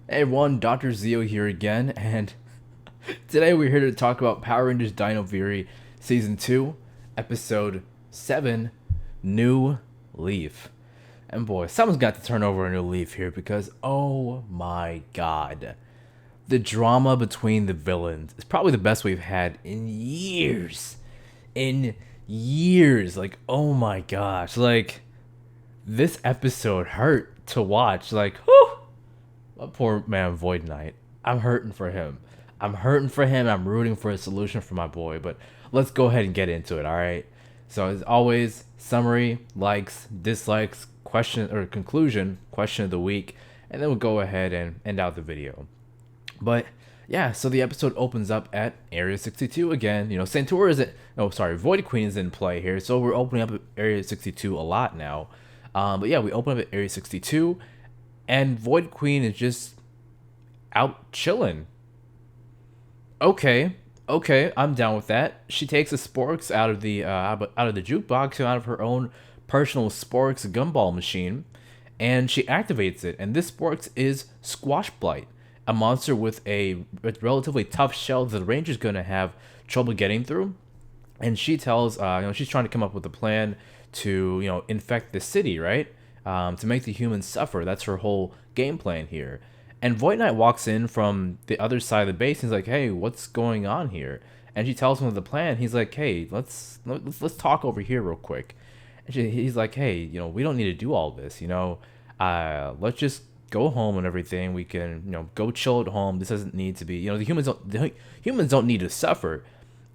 Hey everyone, Dr. Zeo here again, and today we're here to talk about Power Rangers Dino Fury Season 2, Episode 7, New Leaf. And boy, someone's got to turn over a new leaf here because, oh my god, the drama between the villains is probably the best we've had in years. In years. Like, oh my gosh, like, this episode hurt to watch. Like, whew. My poor man, Void Knight. I'm hurting for him. I'm hurting for him. I'm rooting for a solution for my boy. But let's go ahead and get into it, all right? So, as always, summary, likes, dislikes, question or conclusion, question of the week, and then we'll go ahead and end out the video. But yeah, so the episode opens up at Area 62 again. You know, Santora isn't. Oh, sorry, Void Queen is in play here, so we're opening up at Area 62 a lot now. But yeah, we open up at Area 62, and Void Queen is just out chilling. Okay, I'm down with that. She takes the sporks out of the jukebox, out of her own personal sporks gumball machine, and she activates it. And this sporks is Squash Blight, a monster with a relatively tough shell that the Ranger's gonna have trouble getting through. And she tells, she's trying to come up with a plan to, infect the city, right? To make the humans suffer. That's her whole game plan here. And Void Knight walks in from the other side of the base. And he's like, "Hey, what's going on here?" And she tells him the plan. He's like, "Hey, let's talk over here real quick." And he's like, "Hey, we don't need to do all this. Let's just go home and everything. We can, go chill at home. This doesn't need to be, the humans don't need to suffer."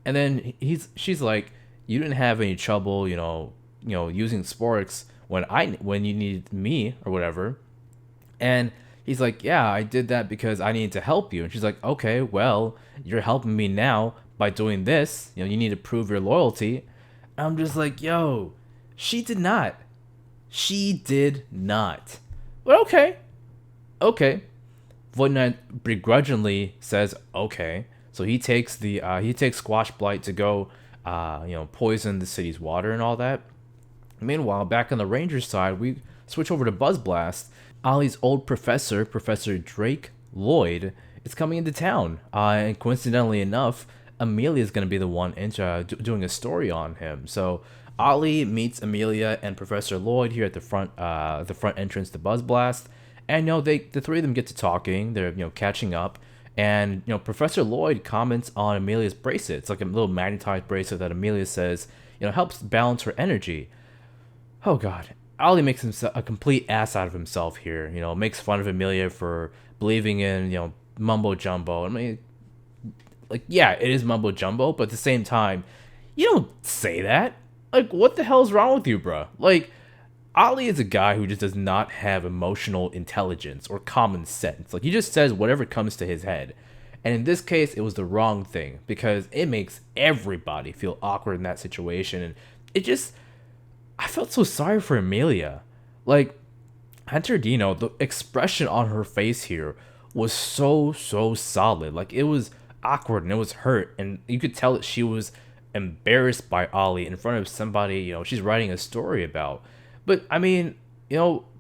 And then she's like, "You didn't have any trouble, using sporks when you needed me or whatever." And he's like, "Yeah, I did that because I needed to help you." And she's like, "Okay, well, you're helping me now by doing this. You need to prove your loyalty." And I'm just like, yo, she did not. She did not. But okay. Void Knight begrudgingly says okay. So he takes Squash Blight to go, poison the city's water and all that. Meanwhile, back on the Rangers side, we switch over to Buzz Blast. Ollie's old professor, Professor Drake Lloyd, is coming into town. And coincidentally enough, Amelia is going to be the one doing a story on him. So Ollie meets Amelia and Professor Lloyd here at the front entrance to Buzz Blast. And the three of them get to talking. They're catching up. And Professor Lloyd comments on Amelia's bracelet. It's like a little magnetized bracelet that Amelia says helps balance her energy. Oh god. Ollie makes himself a complete ass out of himself here. Makes fun of Amelia for believing in mumbo jumbo. I mean, like, yeah, it is mumbo jumbo, but at the same time, you don't say that. Like, what the hell's wrong with you, bro? Like, Ollie is a guy who just does not have emotional intelligence or common sense. Like, he just says whatever comes to his head. And in this case, it was the wrong thing because it makes everybody feel awkward in that situation. And it just, I felt so sorry for Amelia. Like, enter Dino, the expression on her face here was so solid. Like, it was awkward and it was hurt. And you could tell that she was embarrassed by Ollie in front of somebody, she's writing a story about. But, I mean,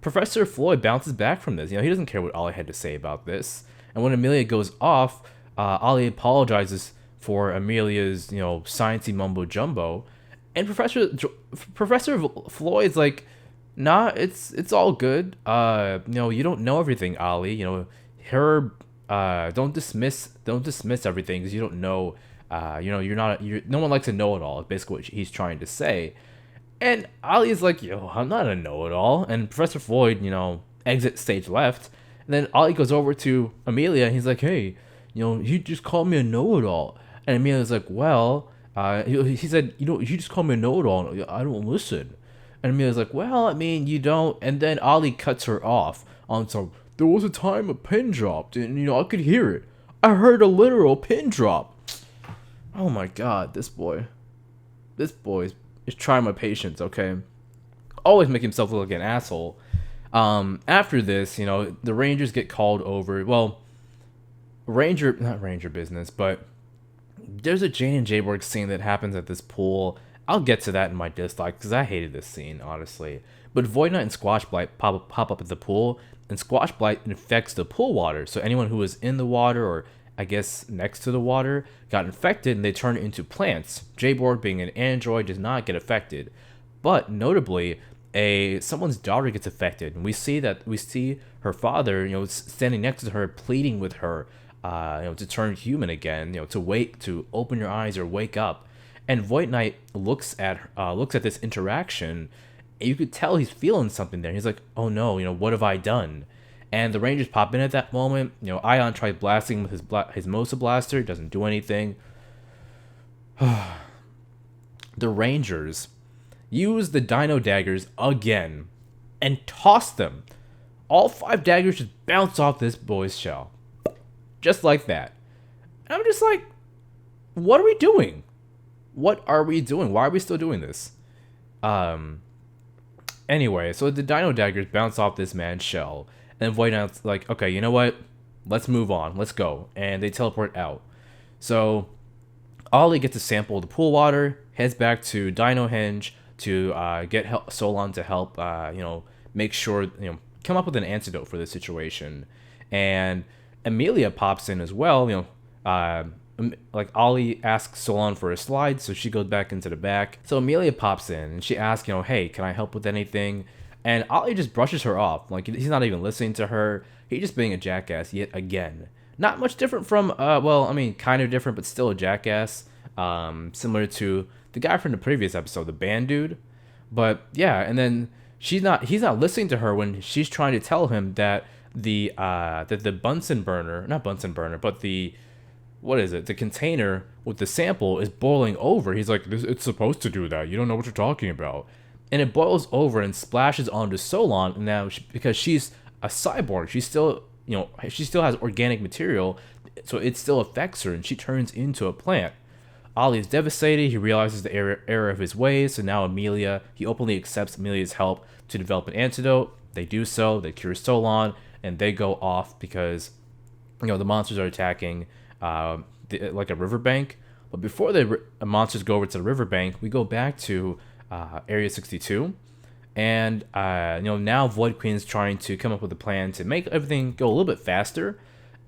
Professor Floyd bounces back from this. He doesn't care what Ollie had to say about this. And when Amelia goes off, Ollie apologizes for Amelia's, sciencey mumbo jumbo. And Professor Floyd's like, "Nah, it's all good. You don't know everything, Ollie. Don't dismiss everything because you don't know. No one likes to know it all. Basically, what he's trying to say." And Ollie is like, "Yo, I'm not a know-it-all." And Professor Floyd, exits stage left. And then Ollie goes over to Amelia and he's like, "Hey, he just called me a know-it-all." And Amelia's like, "Well," he said, "You just call me a know-it-all. I don't listen." And Amelia's like, "Well, I mean, you don't." And then Ollie cuts her off on some, "There was a time a pin dropped and, I could hear it. I heard a literal pin drop." Oh my god, this boy is trying my patience, okay? Always make himself look like an asshole. After this, the Rangers get called over. Well, not Ranger business, but there's a Jane and Jayborg scene that happens at this pool. I'll get to that in my dislike because I hated this scene, honestly. But Void Knight and Squash Blight pop up at the pool, and Squash Blight infects the pool water. So anyone who was in the water, or I guess next to the water, got infected and they turn into plants. J-Board, being an android, does not get affected. But notably, someone's daughter gets affected, and we see her father, standing next to her, pleading with her, to turn human again, to open your eyes or wake up. And Void Knight looks at this interaction, and you could tell he's feeling something there. He's like, oh no, what have I done? And the Rangers pop in at that moment. Ion tries blasting with his Mosa Blaster, doesn't do anything. The Rangers use the Dino daggers again and toss them. All 5 daggers just bounce off this boy's shell. Just like that. And I'm just like, what are we doing? What are we doing? Why are we still doing this? Anyway, so the Dino daggers bounce off this man's shell. And Void Knight's like, okay, you know what? Let's move on. Let's go. And they teleport out. So Ollie gets a sample of the pool water, heads back to Dino Henge to get Solon to help, make sure, come up with an antidote for this situation. And Amelia pops in as well. Like Ollie asks Solon for a slide, so she goes back into the back. So Amelia pops in and she asks, hey, can I help with anything? And Ollie just brushes her off. Like, he's not even listening to her. He's just being a jackass yet again. Not much different from, kind of different, but still a jackass. Similar to the guy from the previous episode, the band dude. But yeah, and then he's not listening to her when she's trying to tell him that the Bunsen burner, not Bunsen burner, but the container with the sample is boiling over. He's like, it's supposed to do that. You don't know what you're talking about. And it boils over and splashes onto Solon. And now, because she's a cyborg, she still has organic material, so it still affects her, and she turns into a plant. Ollie is devastated. He realizes the error of his ways, so now he openly accepts Amelia's help to develop an antidote. They do so. They cure Solon, and they go off because, the monsters are attacking like a riverbank. But before the monsters go over to the riverbank, we go back to Area 62, and now Void Queen's trying to come up with a plan to make everything go a little bit faster.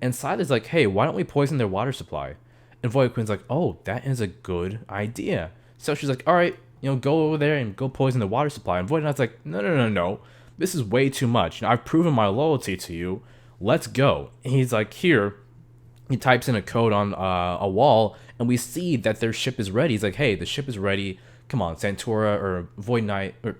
And Sila's like, hey, why don't we poison their water supply? And Void Queen's like, oh, that is a good idea. So she's like, all right, go over there and go poison the water supply. And Void Knight's like, no, this is way too much. I've proven my loyalty to you. Let's go. And he's like, here. He types in a code on a wall, and we see that their ship is ready. He's like, hey, the ship is ready. Come on, Santura or Void Knight, or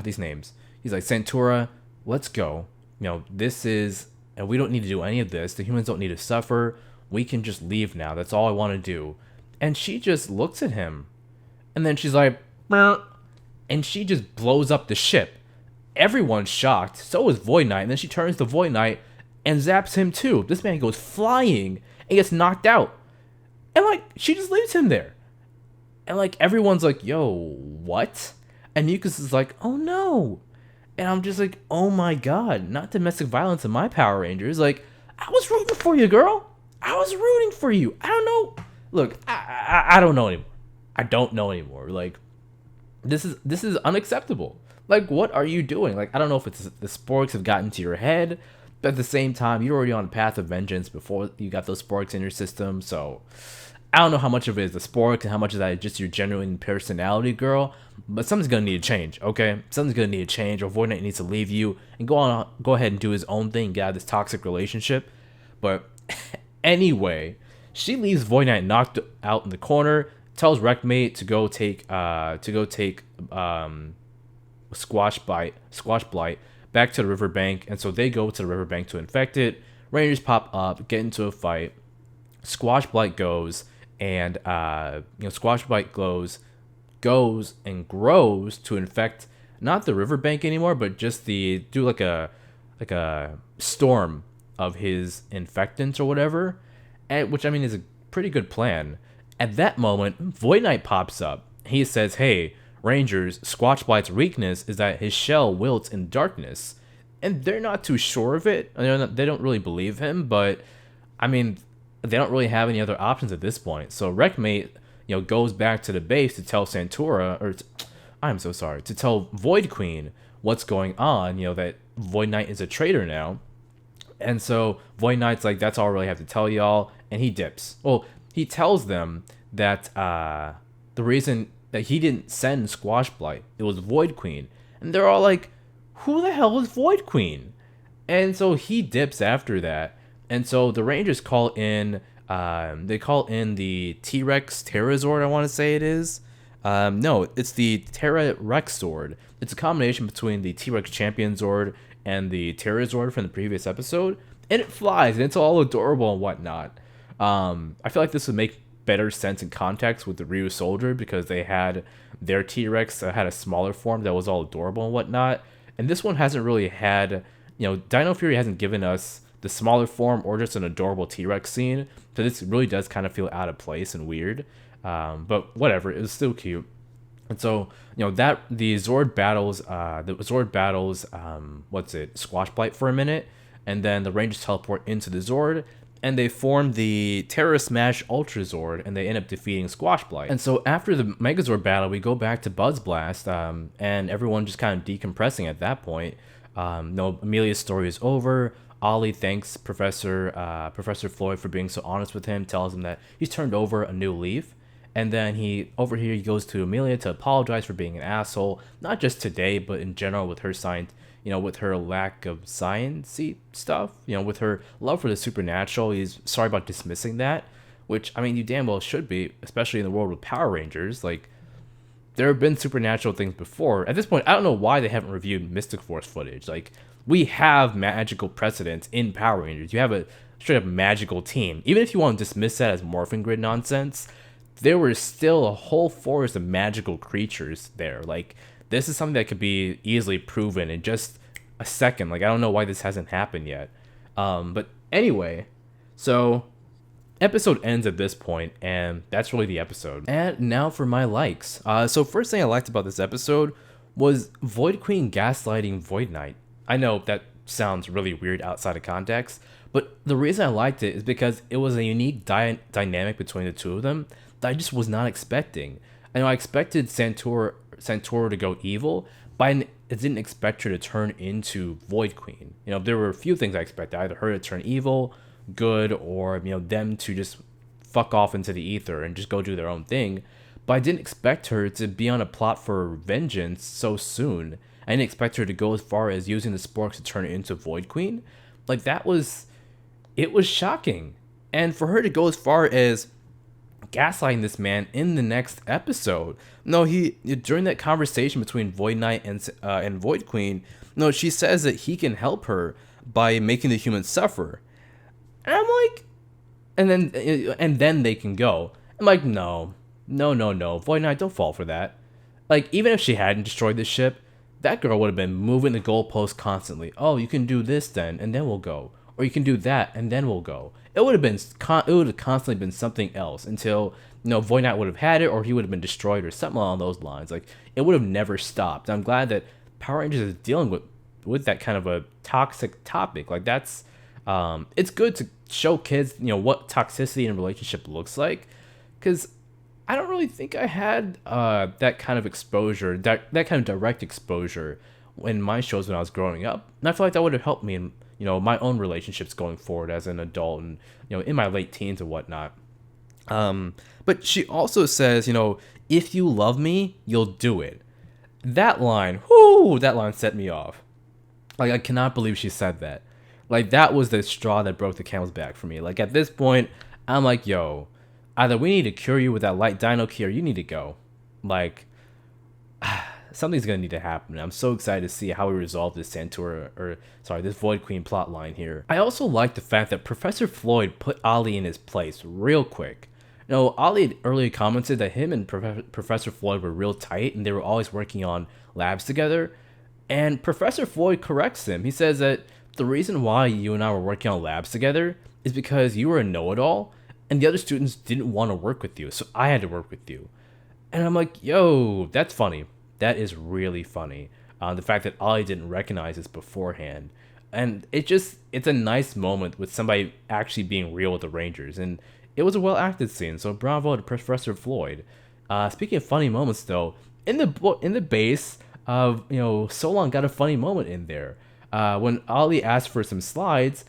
these names. He's like, Santura, let's go. And we don't need to do any of this. The humans don't need to suffer. We can just leave now. That's all I want to do. And she just looks at him. And then she's like, "Meow," and she just blows up the ship. Everyone's shocked. So is Void Knight. And then she turns to Void Knight and zaps him too. This man goes flying and gets knocked out. And she just leaves him there. And everyone's like, yo, what? And Mucus is like, oh no. And I'm just like, oh my god, not domestic violence in my Power Rangers. I was rooting for you, girl. I was rooting for you. I don't know. Look, I don't know anymore. I don't know anymore. This is unacceptable. What are you doing? I don't know if it's the sporks have gotten to your head, but at the same time, you're already on a path of vengeance before you got those sporks in your system. So I don't know how much of it is the sporks and how much of that is just your genuine personality, girl. But something's gonna need to change, okay? Something's gonna need to change, or Void Knight needs to leave you and go ahead and do his own thing, get out of this toxic relationship. But anyway, she leaves Void Knight knocked out in the corner, tells Wreckmate to go take Squash Blight back to the riverbank, and so they go to the riverbank to infect it. Rangers pop up, get into a fight. Squash Blight goes, and Squash Blight goes and grows to infect not the riverbank anymore, but just do a storm of his infectants or whatever, which is a pretty good plan. At that moment, Void Knight pops up. He says, hey, Rangers, Squash Blight's weakness is that his shell wilts in darkness. And they're not too sure of it. They don't really believe him, but they don't really have any other options at this point. So Wreckmate, goes back to the base to tell Santura, to tell Void Queen what's going on, that Void Knight is a traitor now. And so Void Knight's like, that's all I really have to tell y'all, and he dips. Well, he tells them that the reason that he didn't send Squash Blight, it was Void Queen. And they're all like, who the hell is Void Queen? And so he dips after that. And so the Rangers call in, they call in the T-Rex Terrazord, I want to say it is. No, it's the Terra Rex Sword. It's a combination between the T-Rex Champion Zord and the Terrazord from the previous episode. And it flies, and it's all adorable and whatnot. I feel like this would make better sense in context with the Ryu Soldier, because they had their T-Rex that had a smaller form that was all adorable and whatnot. And this one hasn't really had, Dino Fury hasn't given us the smaller form or just an adorable T-Rex scene. So this really does kind of feel out of place and weird. But whatever, it was still cute. And so, that the Zord battles, Squash Blight for a minute, and then the Rangers teleport into the Zord, and they form the Terra Smash Ultra Zord, and they end up defeating Squash Blight. And so after the Megazord battle, we go back to Buzz Blast, and everyone just kind of decompressing at that point. Amelia's story is over. Ollie thanks Professor Floyd for being so honest with him, tells him that he's turned over a new leaf. And then he goes to Amelia to apologize for being an asshole, not just today, but in general with her science, with her lack of sciencey stuff, with her love for the supernatural. He's sorry about dismissing that, which, I mean, you damn well should be, especially in the world of Power Rangers. Like, there have been supernatural things before. At this point, I don't know why they haven't reviewed Mystic Force footage. Like, we have magical precedents in Power Rangers. You have a straight up magical team. Even if you want to dismiss that as morphin grid nonsense, there was still a whole forest of magical creatures there. Like, this is something that could be easily proven in just a second. Like, I don't know why this hasn't happened yet. But anyway, so episode ends at this point, and that's really the episode. And now for my likes. So first thing I liked about this episode was Void Queen gaslighting Void Knight. I know that sounds really weird outside of context, but the reason I liked it is because it was a unique dynamic between the two of them that I just was not expecting. I expected Santoro to go evil, but I didn't expect her to turn into Void Queen. There were a few things I expected, either her to turn evil, good, or them to just fuck off into the ether and just go do their own thing. But I didn't expect her to be on a plot for vengeance so soon. I didn't expect her to go as far as using the sporks to turn it into Void Queen. Like, it was shocking. And for her to go as far as gaslighting this man in the next episode. No, during that conversation between Void Knight and Void Queen, no, she says that he can help her by making the humans suffer. And I'm like, and then they can go. I'm like, no, Void Knight, don't fall for that. Like, even if she hadn't destroyed the ship, that girl would have been moving the goalpost constantly. Oh, you can do this then, and then we'll go. Or you can do that, and then we'll go. It would have constantly been something else until Void Knight would have had it, or he would have been destroyed, or something along those lines. Like, it would have never stopped. I'm glad that Power Rangers is dealing with that kind of a toxic topic. Like, that's it's good to show kids what toxicity in a relationship looks like, because I don't really think I had that kind of exposure, that kind of direct exposure in my shows when I was growing up, and I feel like that would have helped me in my own relationships going forward as an adult and, in my late teens and whatnot. But she also says, if you love me, you'll do it. That line set me off. Like, I cannot believe she said that. Like, that was the straw that broke the camel's back for me. Like, at this point, I'm like, yo, either we need to cure you with that light dino key or you need to go. Like, something's gonna need to happen. I'm so excited to see how we resolve this this Void Queen plot line here. I also like the fact that Professor Floyd put Ollie in his place real quick. Ollie had earlier commented that him and Professor Floyd were real tight and they were always working on labs together. And Professor Floyd corrects him. He says that the reason why you and I were working on labs together is because you were a know-it-all and the other students didn't want to work with you, so I had to work with you. And I'm like, yo, that's funny. That is really funny. The fact that Ollie didn't recognize this beforehand. And it's a nice moment with somebody actually being real with the Rangers. And it was a well-acted scene, so bravo to Professor Floyd. Speaking of funny moments, though, in the base, Solon got a funny moment in there. when Ollie asks for some slides,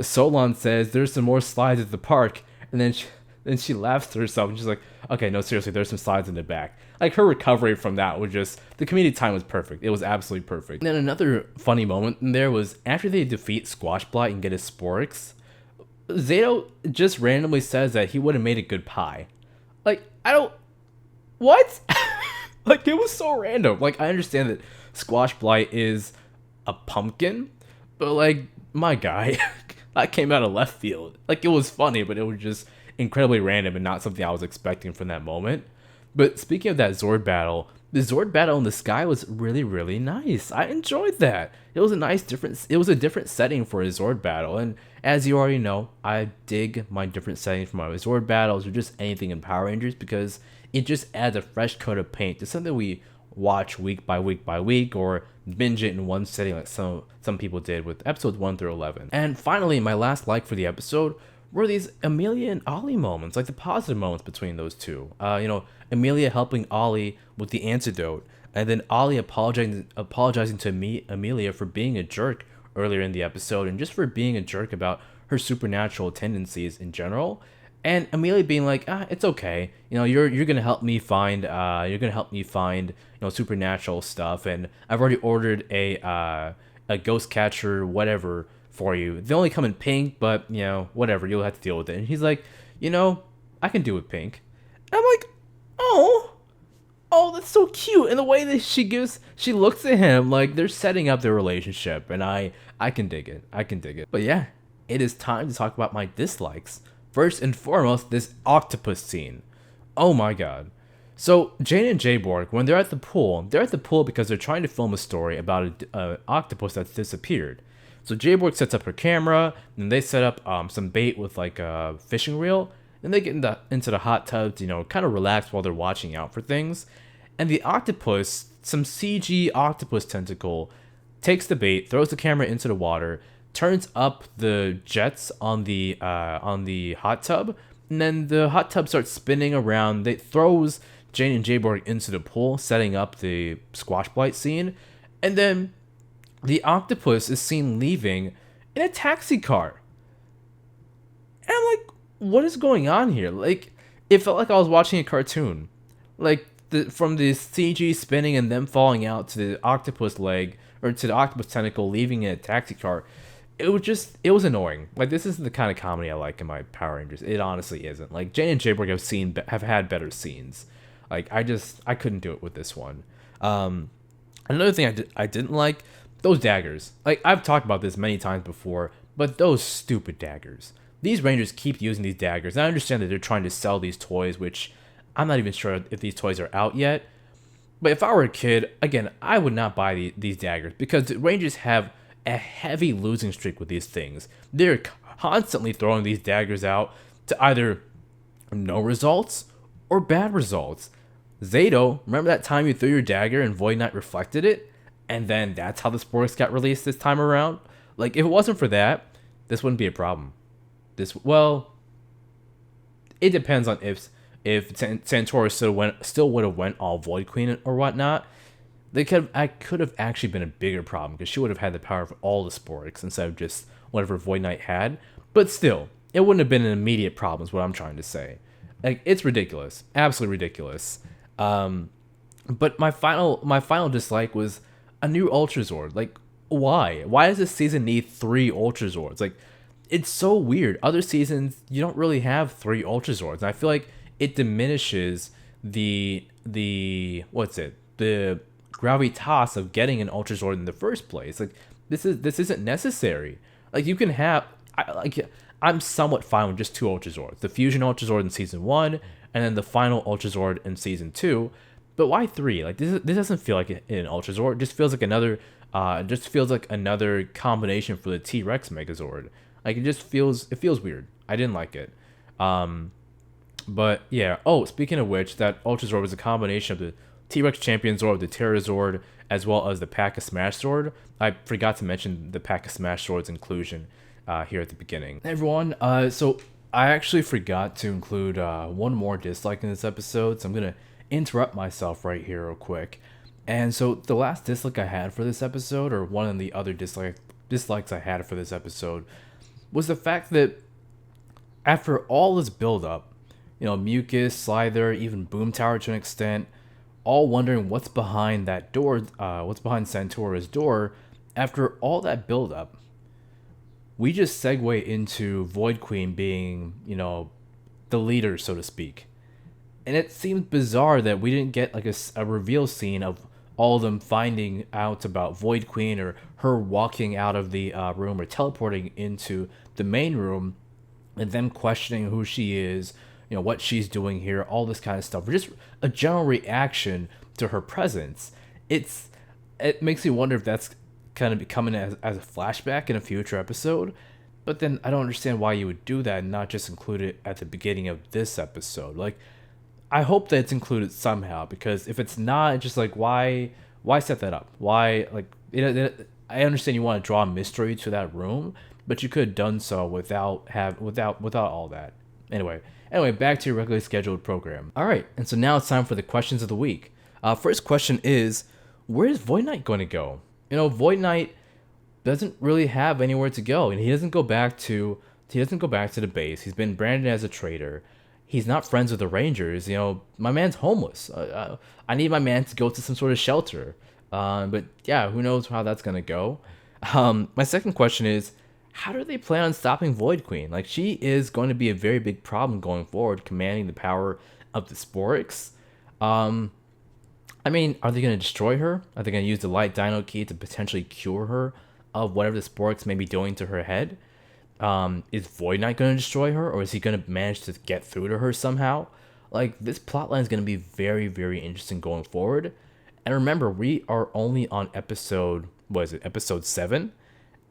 Solon says there's some more slides at the park, and then she laughs to herself and she's like, okay, no, seriously, there's some slides in the back. Like, her recovery from that was just, the comedic time was perfect. It was absolutely perfect. And then another funny moment in there was after they defeat Squash Blight and get his Sporks, Zato just randomly says that he would have made a good pie. Like, I don't, what? Like, it was so random. Like, I understand that Squash Blight is a pumpkin, but like, my guy, that came out of left field. Like, it was funny, but it was just incredibly random and not something I was expecting from that moment. But speaking of that Zord battle, the Zord battle in the sky was really, really nice. I enjoyed that. It was a different setting for a Zord battle, and as you already know, I dig my different settings for my Zord battles or just anything in Power Rangers because it just adds a fresh coat of paint to something we watch week by week by week, or binge it in one setting like some people did with episodes 1 through 11. And finally, my last like for the episode were these Amelia and Ollie moments, like the positive moments between those two. Amelia helping Ollie with the antidote, and then Ollie apologizing to Amelia for being a jerk earlier in the episode, and just for being a jerk about her supernatural tendencies in general. And Amelia being like, it's okay. You're gonna help me find supernatural stuff, and I've already ordered a ghost catcher, whatever, for you. They only come in pink, but whatever, you'll have to deal with it. And he's like, I can do with pink. And I'm like, oh, that's so cute. And the way that she looks at him like they're setting up their relationship, and I can dig it. But yeah, it is time to talk about my dislikes. First and foremost, this octopus scene. Oh my god. So Jane and Jayborg, when they're at the pool because they're trying to film a story about an octopus that's disappeared. So Jayborg sets up her camera, and they set up some bait with like a fishing reel, and they get into the hot tub to, kind of relax while they're watching out for things. And the octopus, some CG octopus tentacle, takes the bait, throws the camera into the water, turns up the jets on the hot tub, and then the hot tub starts spinning around. It throws Jane and Jayborg into the pool, setting up the Squash Blight scene, and then the octopus is seen leaving in a taxi car. And I'm like, what is going on here? Like, it felt like I was watching a cartoon. Like, from the CG spinning and them falling out to the octopus leg, or to the octopus tentacle leaving in a taxi car. It was annoying. Like, this isn't the kind of comedy I like in my Power Rangers. It honestly isn't. Like, Jane and Jayborg have had better scenes. Like, I couldn't do it with this one. Another thing I didn't like, those daggers. Like, I've talked about this many times before, but those stupid daggers. These Rangers keep using these daggers. And I understand that they're trying to sell these toys, which I'm not even sure if these toys are out yet. But if I were a kid, again, I would not buy these daggers, because the Rangers have a heavy losing streak with these things. They're constantly throwing these daggers out to either no results or bad results. Zato, remember that time you threw your dagger and Void Knight reflected it? And then that's how the Sporks got released this time around? Like, if it wasn't for that, this wouldn't be a problem. It depends on if Santora still would have went all Void Queen or whatnot. I could have actually been a bigger problem, because she would have had the power of all the Sporks instead of just whatever Void Knight had. But still, it wouldn't have been an immediate problem is what I'm trying to say. Like, it's ridiculous. Absolutely ridiculous. But my final dislike was a new Ultra Zord. Like, why? Why does this season need 3 Ultra Zords? Like, it's so weird. Other seasons, you don't really have 3 Ultra Zords. And I feel like it diminishes the gravitas of getting an Ultra Zord in the first place. Like, this isn't necessary. Like, you can have, I'm somewhat fine with just 2 Ultra Zords. The Fusion Ultra Zord in season 1, and then the final Ultra Zord in season 2. But why 3? Like, this doesn't feel like an Ultra Zord. It just feels like another combination for the T-Rex Megazord. Like, it feels weird. I didn't like it. But yeah. Oh, speaking of which, that Ultra Zord was a combination of the T-Rex Champion Zord, the Terra Zord, as well as the Pack of Smash Zord. I forgot to mention the Pack of Smash Zord's inclusion here at the beginning. Hey everyone, so I actually forgot to include one more dislike in this episode, so I'm gonna interrupt myself right here real quick. And so the last dislike I had for this episode, or one of the other dislikes I had for this episode, was the fact that after all this build up, Mucus, Slither, even Boom Tower to an extent, all wondering what's behind that door, what's behind Santora's door. After all that build up, we just segue into Void Queen being, the leader, so to speak. And it seems bizarre that we didn't get like a reveal scene of all of them finding out about Void Queen, or her walking out of the room, or teleporting into the main room, and them questioning who she is, what she's doing here, all this kind of stuff, or just a general reaction to her presence. It makes me wonder if that's kind of coming as a flashback in a future episode. But then I don't understand why you would do that and not just include it at the beginning of this episode. Like, I hope that it's included somehow, because if it's not, it's just like, why set that up? Why, like, I understand you want to draw a mystery to that room, but you could have done so without all that. Anyway, back to your regularly scheduled program. All right, and so now it's time for the questions of the week. First question is, where is Void Knight going to go? Void Knight doesn't really have anywhere to go, and he doesn't go back to the base. He's been branded as a traitor. He's not friends with the Rangers. My man's homeless. I need my man to go to some sort of shelter. But yeah, who knows how that's gonna go. My second question is, how do they plan on stopping Void Queen? Like, she is going to be a very big problem going forward, commanding the power of the Sporix. Are they going to destroy her? Are they going to use the Light Dino Key to potentially cure her of whatever the Sporix may be doing to her head? Is Void Knight going to destroy her, or is he going to manage to get through to her somehow? Like, this plotline is going to be very, very interesting going forward. And remember, we are only on episode 7?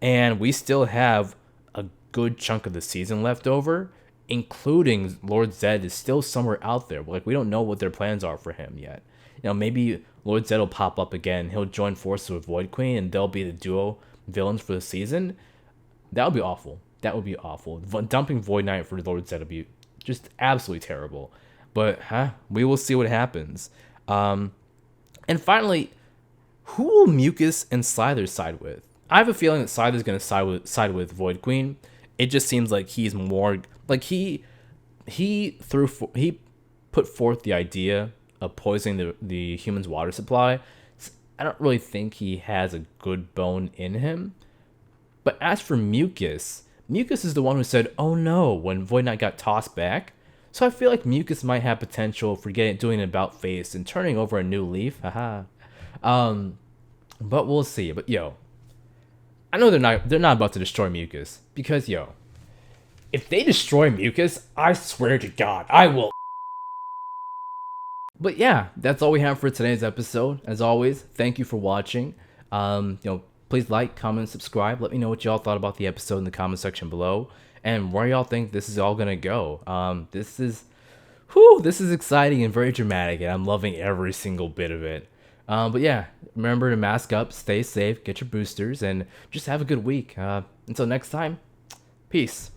And we still have a good chunk of the season left over, including Lord Zed is still somewhere out there. Like, we don't know what their plans are for him yet. Maybe Lord Zed will pop up again. He'll join forces with Void Queen, and they'll be the duo villains for the season. That would be awful. Dumping Void Knight for Lord Zed would be just absolutely terrible. But we will see what happens. And finally, who will Mucus and Slither side with? I have a feeling that Slither's going to side with Void Queen. It just seems like he's more like he put forth the idea of poisoning the humans' water supply. I don't really think he has a good bone in him. But as for Mucus is the one who said, "Oh no," when Void Knight got tossed back. So I feel like Mucus might have potential for doing an about face and turning over a new leaf. Haha. But we'll see. But I know they're not about to destroy Mucus, because if they destroy Mucus, I swear to God, I will. But yeah, that's all we have for today's episode. As always, thank you for watching. Please like, comment, subscribe. Let me know what y'all thought about the episode in the comment section below, and where y'all think this is all gonna go. This is exciting and very dramatic, and I'm loving every single bit of it. But yeah, remember to mask up, stay safe, get your boosters, and just have a good week. Until next time, peace.